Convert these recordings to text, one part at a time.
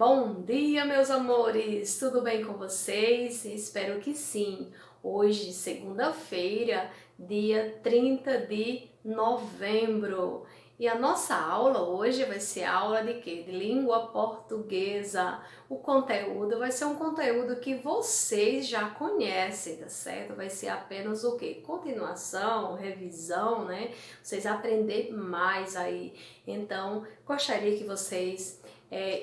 Bom dia, meus amores! Tudo bem com vocês? Espero que sim. Hoje, segunda-feira, dia 30 de novembro. E a nossa aula hoje vai ser aula de quê? De língua portuguesa. O conteúdo vai ser um conteúdo que vocês já conhecem, tá certo? Vai ser apenas o quê? Continuação, revisão, né? Vocês aprender mais aí. Então, gostaria que vocês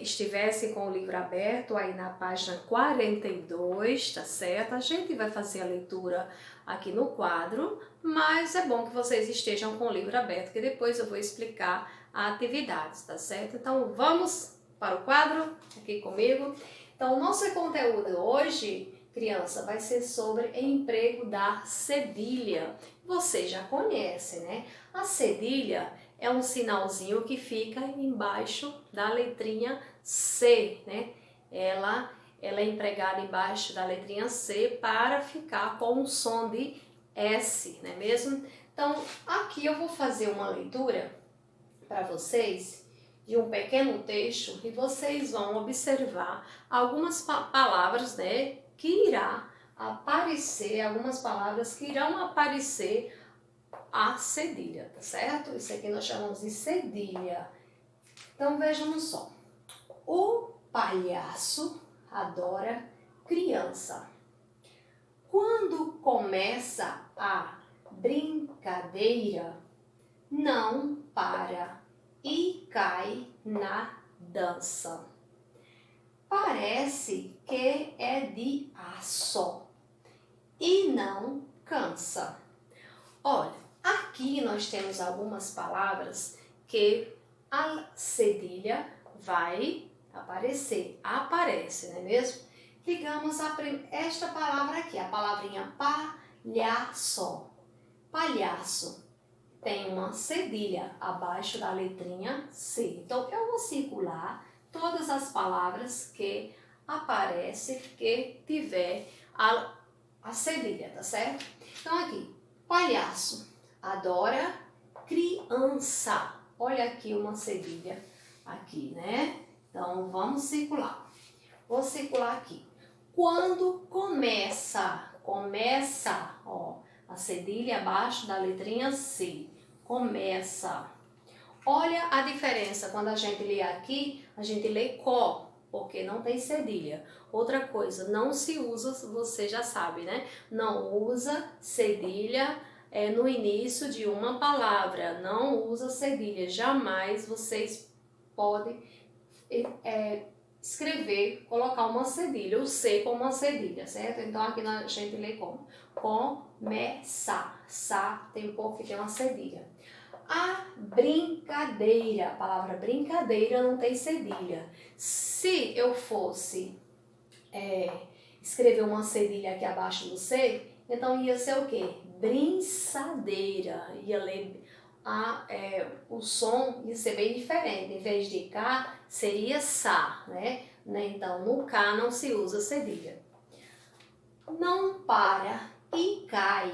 estivesse com o livro aberto aí na página 42, tá certo? A gente vai fazer a leitura aqui no quadro, mas é bom que vocês estejam com o livro aberto, que depois eu vou explicar a atividade, tá certo? Então vamos para o quadro aqui comigo. Então o nosso conteúdo hoje, criança, vai ser sobre emprego da cedilha. Você já conhece, né? A cedilha é um sinalzinho que fica embaixo da letrinha C, né? Ela é empregada embaixo da letrinha C para ficar com um som de S, não é mesmo? Então, aqui eu vou fazer uma leitura para vocês de um pequeno texto e vocês vão observar algumas palavras, né, que irá aparecer, algumas palavras que irão aparecer a cedilha, tá certo? Isso aqui nós chamamos de cedilha. Então vejam só. O palhaço adora criança. Quando começa a brincadeira, não para e cai na dança. Parece que é de aço e não cansa. Olha, aqui nós temos algumas palavras que a cedilha vai aparecer, aparece, não é mesmo? Ligamos esta palavra aqui, a palavrinha palhaço. Palhaço tem uma cedilha abaixo da letrinha C. Então eu vou circular todas as palavras que aparecem, que tiver a cedilha, tá certo? Então aqui, palhaço adora criança. Olha aqui uma cedilha aqui, né? Então vamos circular. Vou circular aqui. Quando começa, ó, a cedilha abaixo da letrinha C. Começa. Olha a diferença quando a gente lê aqui, a gente lê có, porque não tem cedilha. Outra coisa, não se usa, você já sabe, né? Não usa cedilha no início de uma palavra. Não usa cedilha. Jamais vocês podem escrever, colocar uma cedilha, o C com uma cedilha, certo? Então aqui a gente lê como? Começar. Sa tem um pouco que tem uma cedilha. A brincadeira, a palavra brincadeira não tem cedilha. Se eu fosse escrever uma cedilha aqui abaixo do C, então ia ser o quê? Brincadeira. Ia ler o som ia ser bem diferente. Em vez de K, seria Sa, né? Então, no K não se usa cedilha. Não para e cai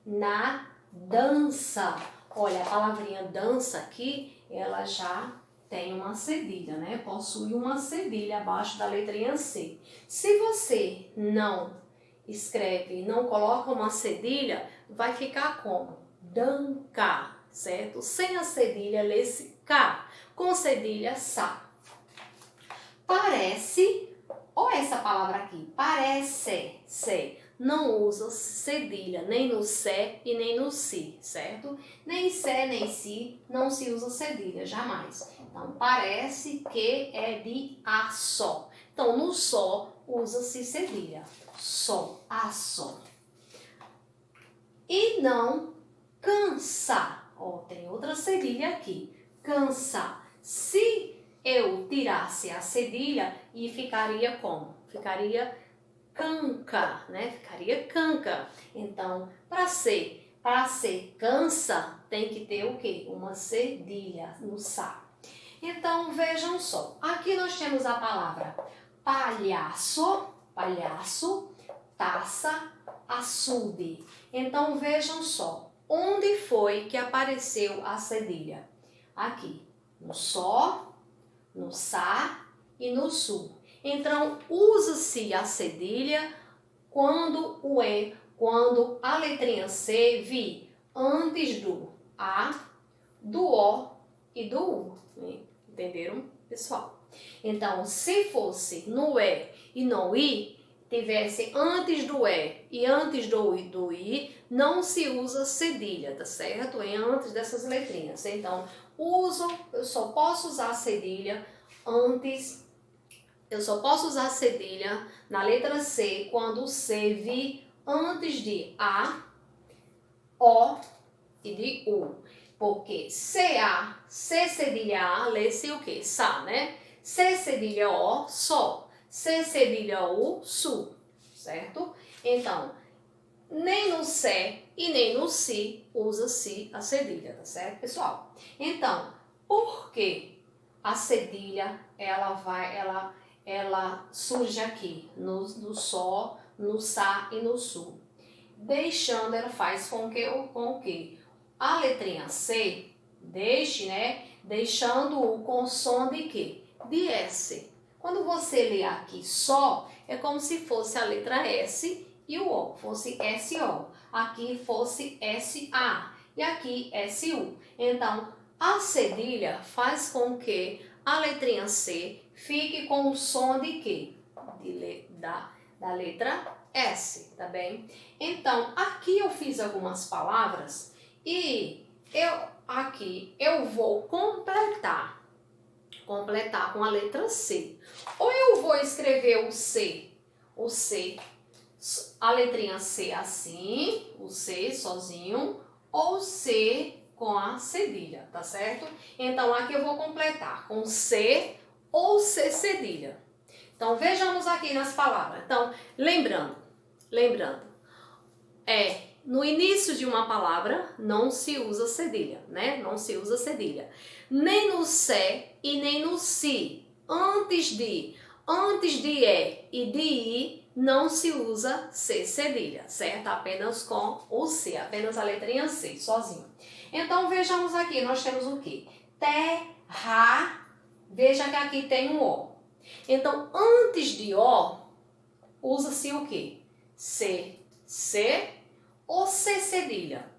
na dança. Olha, a palavrinha dança aqui, ela já tem uma cedilha, né? Possui uma cedilha abaixo da letrinha C. Se você não escreve, não coloca uma cedilha, vai ficar como? Danca, certo? Sem a cedilha, lê-se K. Com cedilha, Sa. Parece, olha essa palavra aqui, parece, se. Não usa cedilha, nem no se e nem no si, certo? Nem se, nem si, não se usa cedilha, jamais. Então, parece que é de aço. Então, no só, usa-se cedilha. Só, aço. E não cansa. Ó, tem outra cedilha aqui. Cansa. Se eu tirasse a cedilha, e ficaria como? Ficaria canca, né? Ficaria canca. Então, para ser cansa, tem que ter o quê? Uma cedilha no sa. Então, vejam só. Aqui nós temos a palavra palhaço, palhaço, taça, açude. Então, vejam só. Onde foi que apareceu a cedilha? Aqui, no só, no sa e no su. Então, usa-se a cedilha quando a letrinha C vir antes do A, do O e do U. Entenderam, pessoal? Então, se fosse no E e no I, tivesse antes do E antes do I, não se usa cedilha, tá certo? Antes dessas letrinhas. Então, eu só posso usar cedilha na letra C quando o C vir antes de A, O e de U. Porque CA, C cedilha A, lê-se o quê? Sa, né? C cedilha O, Sol. C cedilha U, Su. Certo? Então, nem no C e nem no Si usa-se a cedilha, tá certo, pessoal? Então, por que a cedilha ela surge aqui no Sol, no Sa e no Su? Ela faz com que a letrinha C deixando-o com som de quê? De S. Quando você lê aqui só, é como se fosse a letra S e o O, fosse SO. Aqui fosse SA e aqui SU. Então, a cedilha faz com que a letrinha C fique com o som de quê? Da letra S, tá bem? Então, aqui eu fiz algumas palavras e eu vou completar com a letra C. Ou eu vou escrever o C, a letrinha C assim, o C sozinho, ou C com a cedilha, tá certo? Então, aqui eu vou completar com C ou C cedilha. Então, vejamos aqui nas palavras. Então, lembrando, no início de uma palavra não se usa cedilha, né? Não se usa cedilha. Nem no C e nem no Si. Antes de E e de I não se usa C cedilha, certo? Apenas com o C, apenas a letrinha C, sozinho. Então, vejamos aqui, nós temos o quê? Terra. Veja que aqui tem um O. Então, antes de O, usa-se o quê? C ou C cedilha.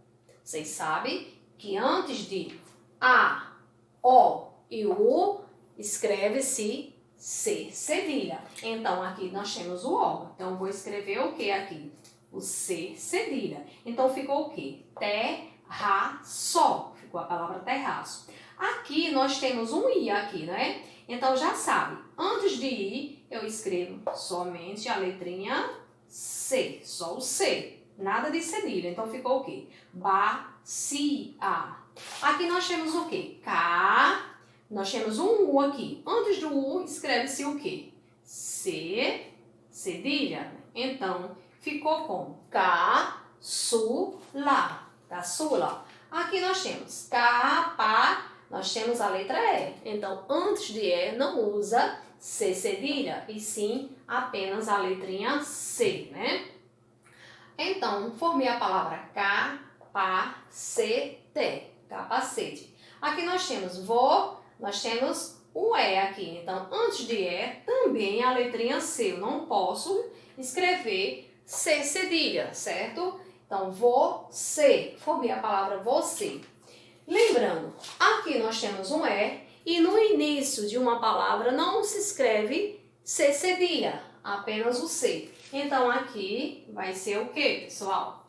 Vocês sabem que antes de A, O e U, escreve-se C cedilha. Então, aqui nós temos o O. Então, vou escrever o que aqui? O C cedilha. Então, ficou o quê? Terraço. Ficou a palavra terraço. Aqui nós temos um I aqui, né? Então, já sabe, antes de I, eu escrevo somente a letrinha C, só o C. Nada de cedilha. Então, ficou o quê? Bacia. Aqui nós temos o quê? Nós temos um U aqui. Antes do U, escreve-se o quê? C, cedilha. Então, ficou com caçula. Caçula. Aqui nós temos capa. Nós temos a letra E. Então, antes de E, não usa C cedilha, e sim apenas a letrinha C, né? Então, formei a palavra capacete. Capacete. Aqui nós temos nós temos o E aqui. Então, antes de E, também a letrinha C. Eu não posso escrever C cedilha, certo? Então, você. Formei a palavra você. Lembrando, aqui nós temos um E e no início de uma palavra não se escreve C cedilha, apenas o C. Então, aqui vai ser o quê, pessoal?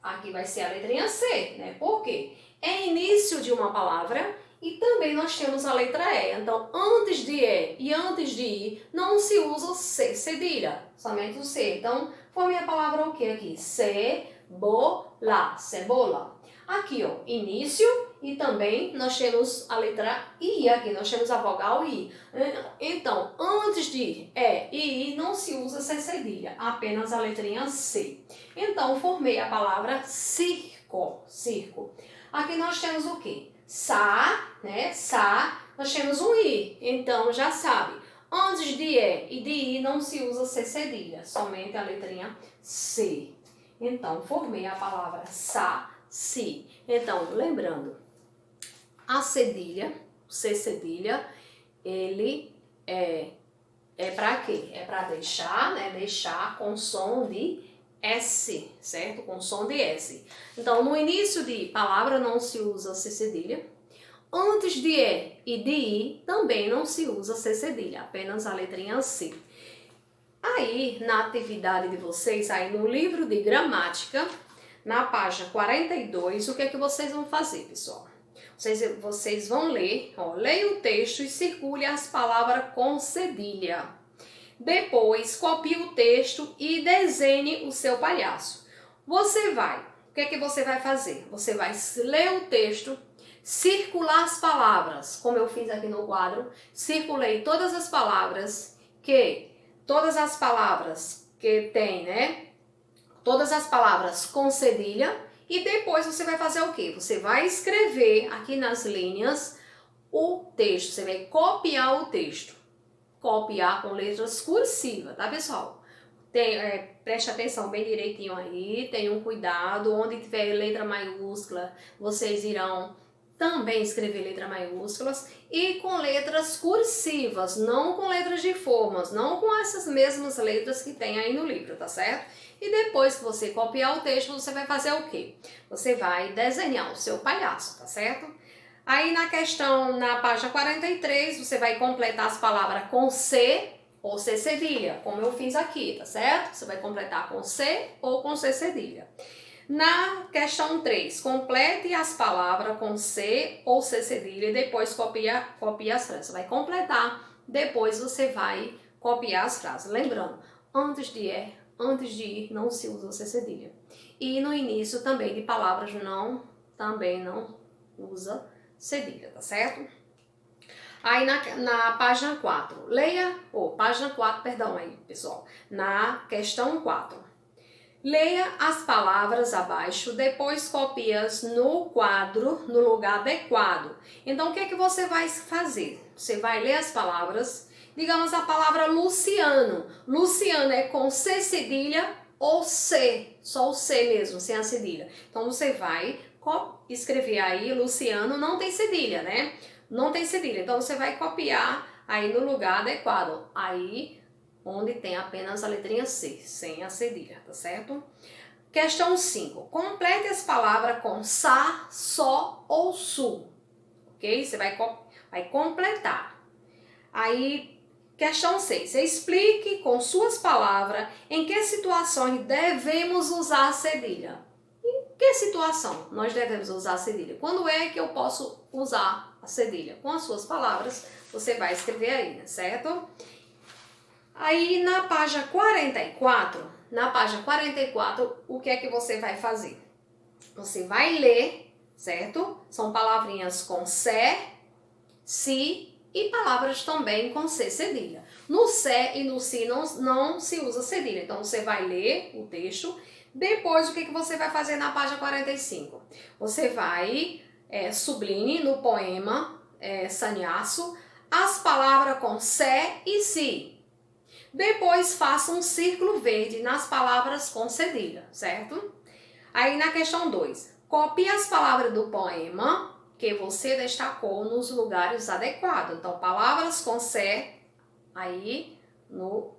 Aqui vai ser a letrinha C, né? Por quê? É início de uma palavra e também nós temos a letra E. Então, antes de E e antes de I, não se usa o C cedilha, somente o C. Então, formei a palavra o quê aqui? Cebola, cebola. Aqui, ó, início e também nós temos a letra I aqui, nós temos a vogal I. Então, antes de E e I não se usa C cedilha, apenas a letrinha C. Então, formei a palavra circo, circo. Aqui nós temos o quê? Né? Nós temos um I. Então, já sabe, antes de E e de I não se usa C cedilha, somente a letrinha C. Então, formei a palavra si. Então, lembrando, a cedilha, C cedilha, ele É para quê? É para deixar, né? Deixar com som de S, certo? Com som de S. Então, no início de palavra não se usa C cedilha. Antes de E de I também não se usa C cedilha, apenas a letrinha C. Aí, na atividade de vocês, aí no livro de gramática, na página 42, o que é que vocês vão fazer, pessoal? Vocês vão ler, leia o texto e circule as palavras com cedilha. Depois, copie o texto e desenhe o seu palhaço. O que é que você vai fazer? Você vai ler o texto, circular as palavras, como eu fiz aqui no quadro. Circulei todas as palavras que tem, né? Todas as palavras com cedilha. E depois você vai fazer o quê? Você vai escrever aqui nas linhas o texto. Você vai copiar o texto. Copiar com letras cursivas, tá, pessoal? Preste atenção bem direitinho aí, tenham cuidado. Onde tiver letra maiúscula, vocês irão também escrever letras maiúsculas e com letras cursivas, não com letras de formas, não com essas mesmas letras que tem aí no livro, tá certo? E depois que você copiar o texto, você vai fazer o quê? Você vai desenhar o seu palhaço, tá certo? Aí na página 43, você vai completar as palavras com C ou C cedilha, como eu fiz aqui, tá certo? Você vai completar com C ou com C cedilha. Na questão 3, complete as palavras com C ou C cedilha e depois copia as frases. Você vai completar, depois você vai copiar as frases. Lembrando, antes de ir, não se usa C cedilha. E no início também de palavras também não usa cedilha, tá certo? Aí na página 4, página 4, perdão aí, pessoal. Na questão 4. Leia as palavras abaixo, depois copia-as no quadro, no lugar adequado. Então, o que é que você vai fazer? Você vai ler as palavras, digamos a palavra Luciano. Luciano é com C cedilha ou C, só o C mesmo, sem a cedilha. Então, você vai escrever aí, Luciano não tem cedilha, né? Não tem cedilha, então você vai copiar aí no lugar adequado. Aí onde tem apenas a letrinha C, sem a cedilha, tá certo? Questão 5. Complete as palavras com sa, só ou su, ok? Você vai completar. Aí, questão 6. Explique com suas palavras em que situações devemos usar a cedilha. Em que situação nós devemos usar a cedilha? Quando é que eu posso usar a cedilha? Com as suas palavras, você vai escrever aí, né? Certo? Aí na página 44, o que é que você vai fazer? Você vai ler, certo? São palavrinhas com sé, si e palavras também com C cedilha. No sé e no si não se usa cedilha, então você vai ler o texto. Depois, o que você vai fazer na página 45? Você vai subline no poema Sanhaço as palavras com sé e si. Depois, faça um círculo verde nas palavras com cedilha, certo? Aí, na questão 2, copie as palavras do poema que você destacou nos lugares adequados. Então, palavras com sé, aí no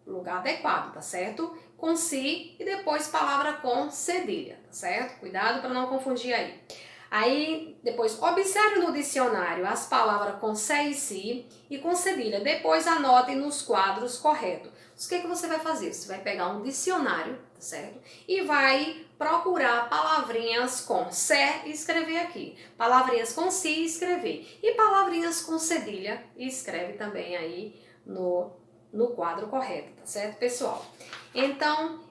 lugar adequado, tá certo? Com si e depois palavra com cedilha, tá certo? Cuidado para não confundir aí. Aí, depois, observe no dicionário as palavras com sé e si e com cedilha. Depois, anote nos quadros corretos. O que você vai fazer? Você vai pegar um dicionário, tá certo? E vai procurar palavrinhas com sé e escrever aqui. Palavrinhas com si e escrever. E palavrinhas com cedilha e escreve também aí no quadro correto, tá certo, pessoal? Então,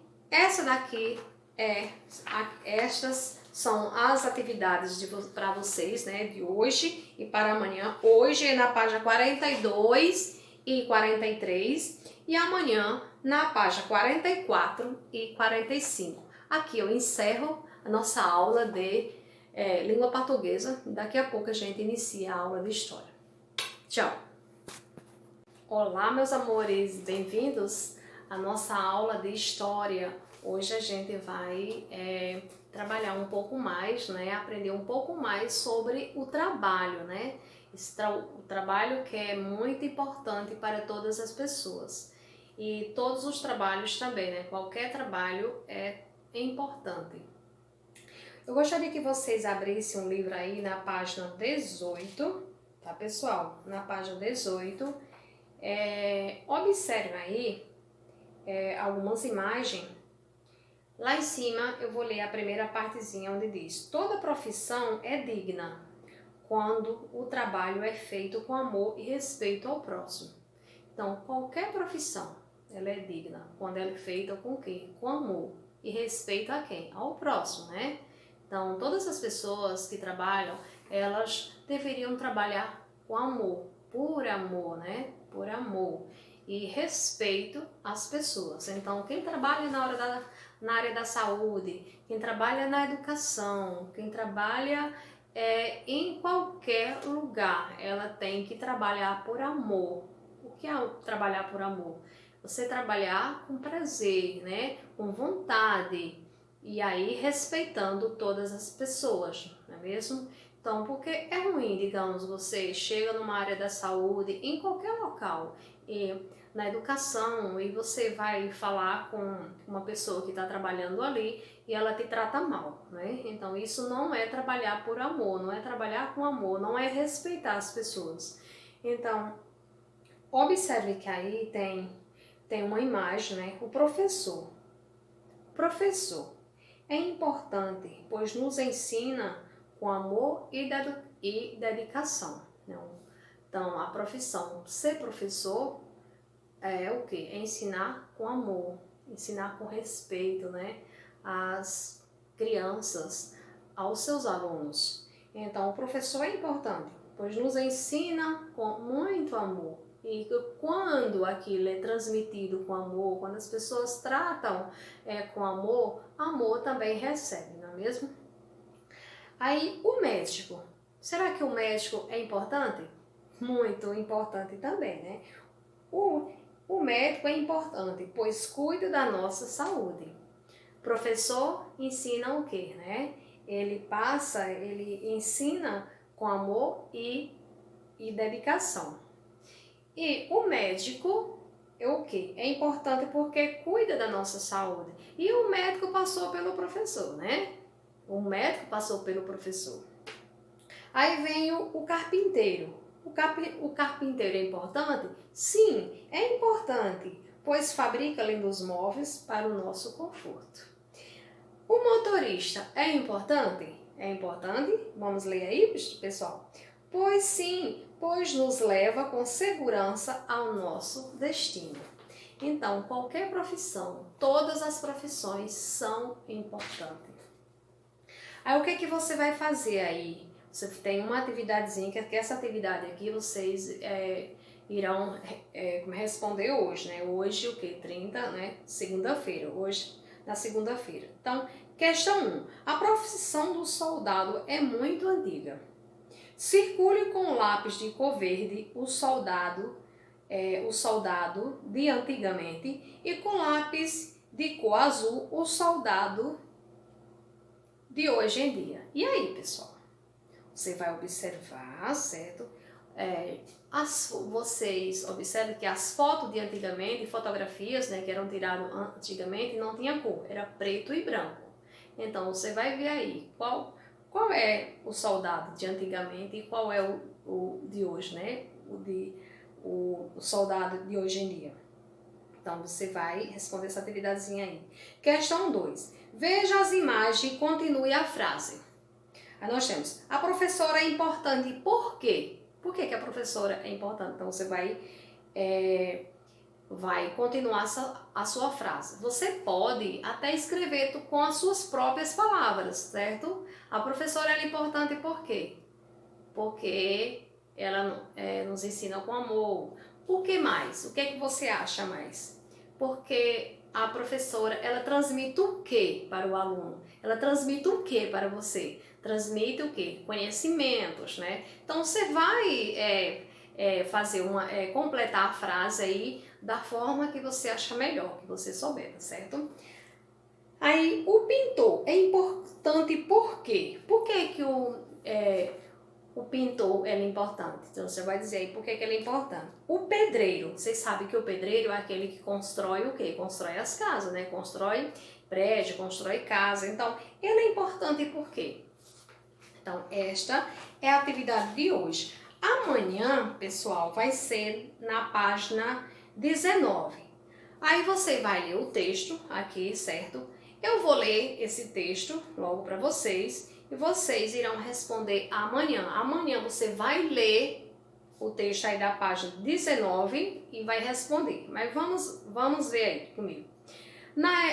estas são as atividades para vocês, né, de hoje e para amanhã. Hoje é na página 42 e 43 e amanhã na página 44 e 45. Aqui eu encerro a nossa aula de língua portuguesa. Daqui a pouco a gente inicia a aula de história. Tchau! Olá, meus amores, bem-vindos à nossa aula de história. Hoje a gente vai trabalhar um pouco mais, né? Aprender um pouco mais sobre o trabalho, né? O trabalho que é muito importante para todas as pessoas. E todos os trabalhos também, né? Qualquer trabalho é importante. Eu gostaria que vocês abrissem um livro aí na página 18, tá, pessoal? Na página 18. Observe aí algumas imagens. Lá em cima eu vou ler a primeira partezinha onde diz: toda profissão é digna quando o trabalho é feito com amor e respeito ao próximo. Então, qualquer profissão, ela é digna quando ela é feita com quê? Com amor e respeito a quem? Ao próximo, né? Então, todas as pessoas que trabalham, elas deveriam trabalhar com amor, por amor, né? Por amor e respeito às pessoas. Então, quem trabalha na área da saúde, quem trabalha na educação, quem trabalha em qualquer lugar, ela tem que trabalhar por amor. O que é trabalhar por amor? Você trabalhar com prazer, né? Com vontade, e aí respeitando todas as pessoas, não é mesmo? Então, porque é ruim, digamos, você chega numa área da saúde, em qualquer local, e na educação, e você vai falar com uma pessoa que está trabalhando ali e ela te trata mal, né? Então, isso não é trabalhar por amor, não é trabalhar com amor, não é respeitar as pessoas. Então, observe que aí tem uma imagem, né? O professor. Professor é importante, pois nos ensina com amor e dedicação. Então, a profissão ser professor é o quê? É ensinar com amor, ensinar com respeito, né? As crianças, aos seus alunos. Então, o professor é importante, pois nos ensina com muito amor. E quando aquilo é transmitido com amor, quando as pessoas tratam com amor, amor também recebe, não é mesmo? Aí, o médico. Será que o médico é importante? Muito importante também, né? O médico é importante, pois cuida da nossa saúde. O professor ensina o quê, né? Ele ensina com amor e dedicação. E o médico é o quê? É importante porque cuida da nossa saúde. E o médico passou pelo professor, né? O médico passou pelo professor. Aí vem o carpinteiro. O carpinteiro é importante? Sim, é importante, pois fabrica lindos móveis para o nosso conforto. O motorista é importante? É importante? Vamos ler aí, pessoal? Pois sim, pois nos leva com segurança ao nosso destino. Então, qualquer profissão, todas as profissões são importantes. Aí, o que que você vai fazer aí? Você tem uma atividadezinha, que essa atividade aqui vocês irão responder hoje, né? Hoje, o que? 30, né? Segunda-feira. Hoje, na segunda-feira. Então, questão 1. A profissão do soldado é muito antiga. Circule com lápis de cor verde o soldado de antigamente e com lápis de cor azul o soldado de hoje em dia. E aí, pessoal? Você vai observar, certo? Vocês observam que as fotos de antigamente, fotografias, né, que eram tiradas antigamente, não tinha cor, era preto e branco. Então, você vai ver aí qual é o soldado de antigamente e qual é o de hoje, né? O soldado de hoje em dia. Então, você vai responder essa atividadezinha aí. Questão 2. Veja as imagens e continue a frase. Aí nós temos, a professora é importante, por quê? Por que a professora é importante? Então, você vai continuar a sua frase. Você pode até escrever com as suas próprias palavras, certo? A professora é importante por quê? Porque ela nos ensina com amor. Por que mais? O que é que você acha mais? Porque a professora, ela transmite o que para o aluno? Ela transmite o que para você? Transmite o que? Conhecimentos, né? Então, você vai completar a frase aí da forma que você acha melhor, que você souber, tá certo? Aí, o pintor é importante por quê? Por que o pintor ele é importante? Então você vai dizer aí por que ele é importante. O pedreiro, vocês sabem que o pedreiro é aquele que constrói o quê? Constrói as casas, né? Constrói prédio, constrói casa. Então, ele é importante por quê? Então, esta é a atividade de hoje. Amanhã, pessoal, vai ser na página 19. Aí você vai ler o texto aqui, certo? Eu vou ler esse texto logo para vocês e vocês irão responder amanhã. Amanhã você vai ler o texto aí da página 19 e vai responder. Mas vamos ver aí comigo.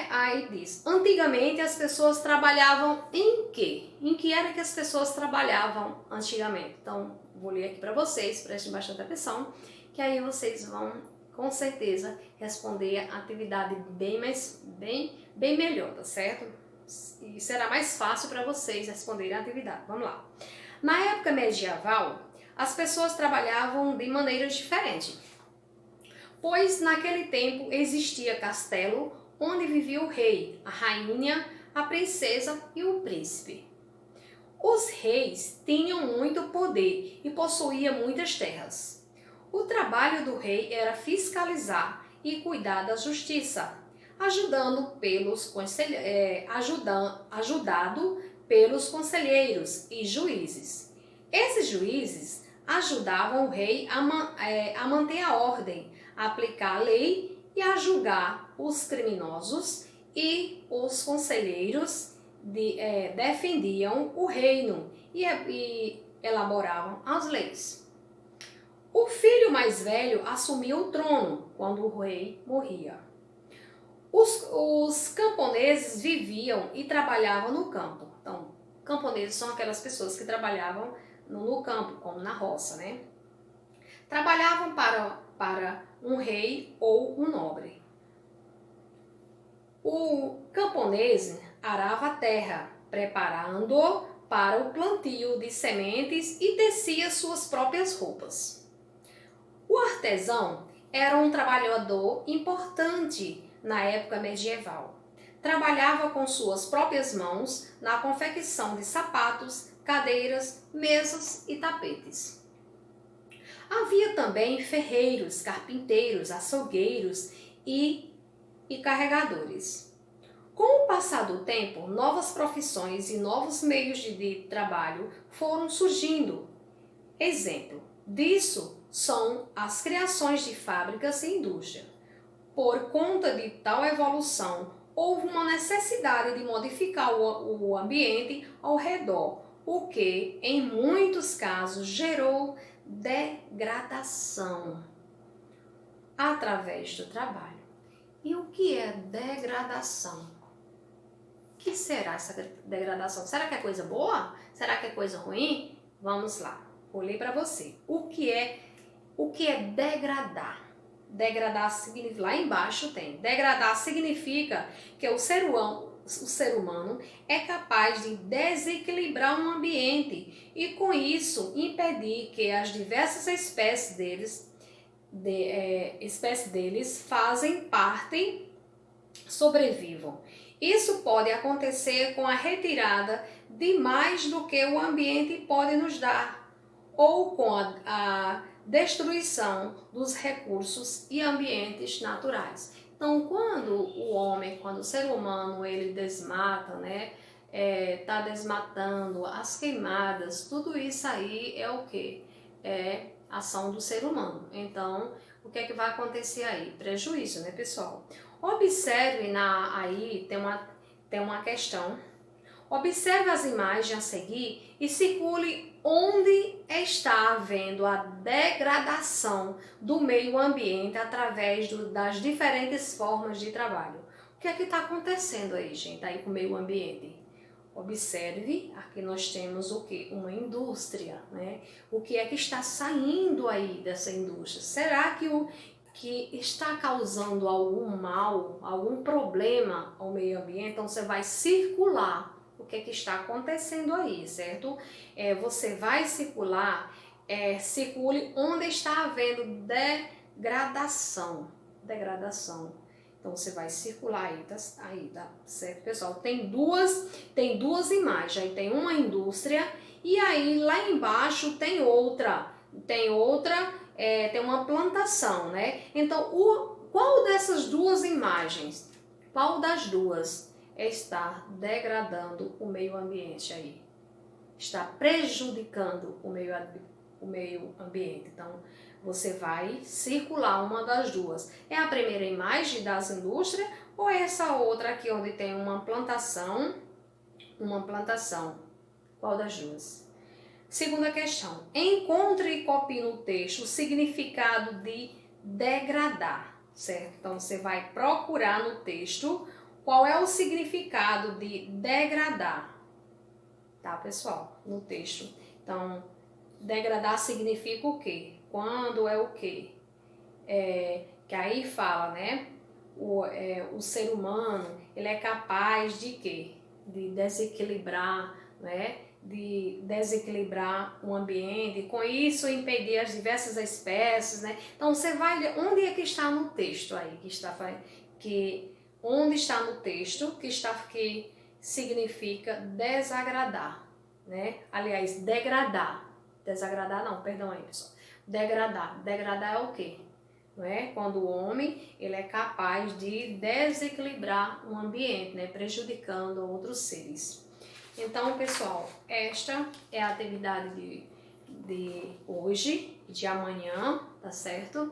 Aí diz, antigamente as pessoas trabalhavam em quê? Em que era que as pessoas trabalhavam antigamente? Então, vou ler aqui para vocês, prestem bastante atenção, que aí vocês vão, com certeza, responder a atividade bem melhor, tá certo? E será mais fácil para vocês responderem a atividade. Vamos lá. Na época medieval, as pessoas trabalhavam de maneiras diferentes, pois naquele tempo existia castelo onde vivia o rei, a rainha, a princesa e o príncipe. Os reis tinham muito poder e possuíam muitas terras. O trabalho do rei era fiscalizar e cuidar da justiça, ajudado pelos conselheiros e juízes. Esses juízes ajudavam o rei a manter a ordem, a aplicar a lei e a julgar os criminosos, e os conselheiros defendiam o reino e elaboravam as leis. O filho mais velho assumia o trono quando o rei morria. Os camponeses viviam e trabalhavam no campo. Então, camponeses são aquelas pessoas que trabalhavam no campo, como na roça, né? Trabalhavam para um rei ou um nobre. O camponês arava a terra, preparando-o para o plantio de sementes e tecia suas próprias roupas. O artesão era um trabalhador importante na época medieval. Trabalhava com suas próprias mãos na confecção de sapatos, cadeiras, mesas e tapetes. Havia também ferreiros, carpinteiros, açougueiros e carregadores. Com o passar do tempo, novas profissões e novos meios de trabalho foram surgindo. Exemplo disso são as criações de fábricas e indústria. Por conta de tal evolução, houve uma necessidade de modificar o ambiente ao redor, o que, em muitos casos, gerou degradação através do trabalho. E o que é degradação? O que será essa degradação? Será que é coisa boa? Será que é coisa ruim? Vamos lá, vou ler para você. O que é degradar? Degradar significa, lá embaixo tem, degradar significa que o ser humano é capaz de desequilibrar um ambiente e com isso impedir que as diversas espécies deles fazem parte sobrevivam. Isso pode acontecer com a retirada de mais do que o ambiente pode nos dar, ou com a destruição dos recursos e ambientes naturais. Então, quando o ser humano, ele desmata, né? Tá desmatando, as queimadas, tudo isso aí é o que? É ação do ser humano. Então, o que é que vai acontecer aí? Prejuízo, né, pessoal? Observe aí, tem uma questão. Observe as imagens a seguir e circule onde está havendo a degradação do meio ambiente através das diferentes formas de trabalho. O que é que está acontecendo aí, gente, aí com o meio ambiente? Observe, aqui nós temos o que? Uma indústria, né? O que é que está saindo aí dessa indústria? Será que está causando algum mal, algum problema ao meio ambiente? Então você vai circular o que é que está acontecendo aí, certo? Você vai circular, circule onde está havendo degradação. Então você vai circular aí, tá certo, pessoal? Tem duas imagens, aí tem uma indústria E aí lá embaixo tem outra, tem uma plantação, né? Então, qual dessas duas imagens, qual das duas está degradando o meio ambiente aí? Está prejudicando o meio ambiente. Então, você vai circular uma das duas. É a primeira imagem das indústrias ou é essa outra aqui onde tem uma plantação? Uma plantação. Qual das duas? Segunda questão. Encontre e copie no texto o significado de degradar, certo? Então, você vai procurar no texto qual é o significado de degradar, tá, pessoal? No texto. Então, degradar significa o quê? Quando é o quê? Que aí fala, né? O ser humano, ele é capaz de quê? De desequilibrar, né? De desequilibrar o ambiente, com isso impedir as diversas espécies, né? Então você vai ler onde é que está no texto aí, onde está no texto que significa desagradar, né? Aliás, degradar. Desagradar não, perdão aí, pessoal. Degradar é o quê? Não é? Quando o homem ele é capaz de desequilibrar o ambiente, né? Prejudicando outros seres. Então, pessoal, esta é a atividade de hoje, de amanhã, tá certo?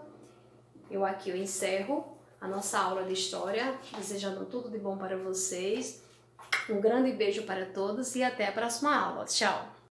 Eu encerro a nossa aula de história, desejando tudo de bom para vocês. Um grande beijo para todos e até a próxima aula. Tchau!